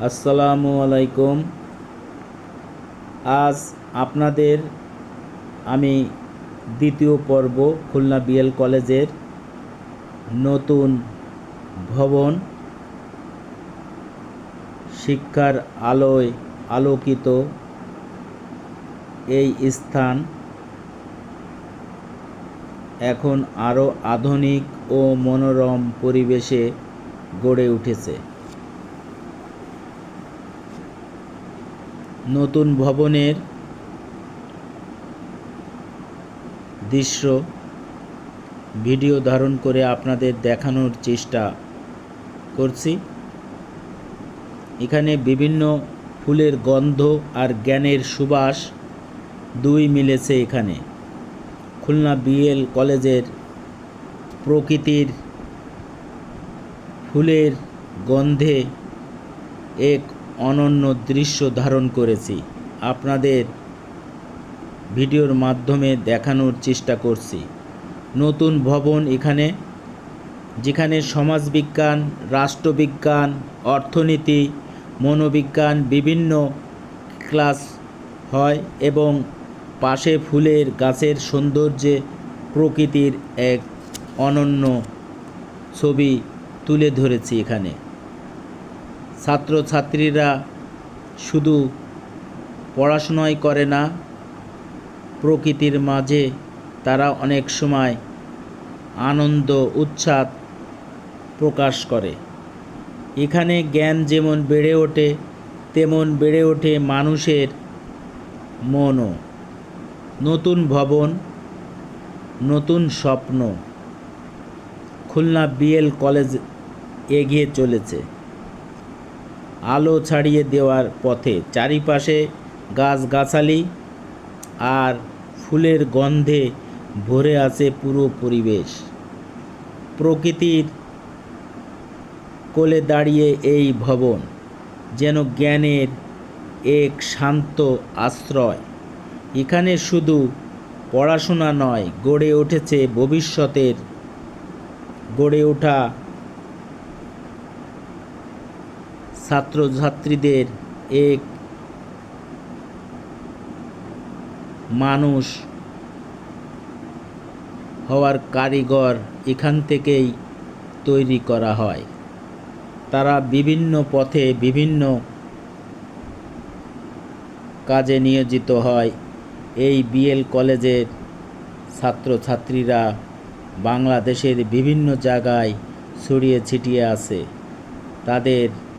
আসসালামু আলাইকুম। আজ আপনাদের আমি দ্বিতীয় পর্ব খুলনা বিএল কলেজের নতুন ভবন, শিক্ষার আলোয় আলোকিত এই স্থান এখন আরও আধুনিক ও মনোরম পরিবেশে গড়ে উঠেছে। নতুন ভবনের দৃশ্য ভিডিও ধারণ করে আপনাদের দেখানোর চেষ্টা করছি। এখানে বিভিন্ন ফুলের গন্ধ আর জ্ঞানের সুবাস দুই মিলেছে। এখানে খুলনা বিএল কলেজের প্রকৃতির ফুলের গন্ধে এক অনন্য দৃশ্য ধারণ করেছি, আপনাদের ভিডিওর মাধ্যমে দেখানোর চেষ্টা করছি। নতুন ভবন যেখানে সমাজবিজ্ঞান, রাষ্ট্রবিজ্ঞান, অর্থনীতি, মনোবিজ্ঞান বিভিন্ন ক্লাস হয় এবং পাশে ফুলের গাছের সৌন্দর্যে প্রকৃতির এক অনন্য ছবি তুলে ধরেছি। এখানে ছাত্রছাত্রীরা শুধু পড়াশোনাই করে না, প্রকৃতির মাঝে তারা অনেক সময় আনন্দ উচ্ছ্বাস প্রকাশ করে। এখানে জ্ঞান যেমন বেড়ে ওঠে, তেমন বেড়ে ওঠে মানুষের মনও। নতুন ভবন, নতুন স্বপ্ন। খুলনা বিএল কলেজ এগিয়ে চলেছে আলো ছড়িয়ে দেওয়ার পথে। চারিপাশে গাছগাছালি আর ফুলের গন্ধে ভরে আছে পুরো পরিবেশ। প্রকৃতির কোলে দাঁড়িয়ে এই ভবন যেন জ্ঞানের এক শান্ত আশ্রয়। এখানে শুধু পড়াশোনা নয়, গড়ে উঠেছে ভবিষ্যতের গড়ে ওঠা ছাত্রছাত্রীদের এক মানুষ হওয়ার কারিগর এখান থেকেই তৈরি করা হয়। তারা বিভিন্ন পথে বিভিন্ন কাজে নিয়োজিত হয়। এই বিএল কলেজের ছাত্রছাত্রীরা বাংলাদেশের বিভিন্ন জায়গায় ছড়িয়ে ছিটিয়ে আছে। তাদের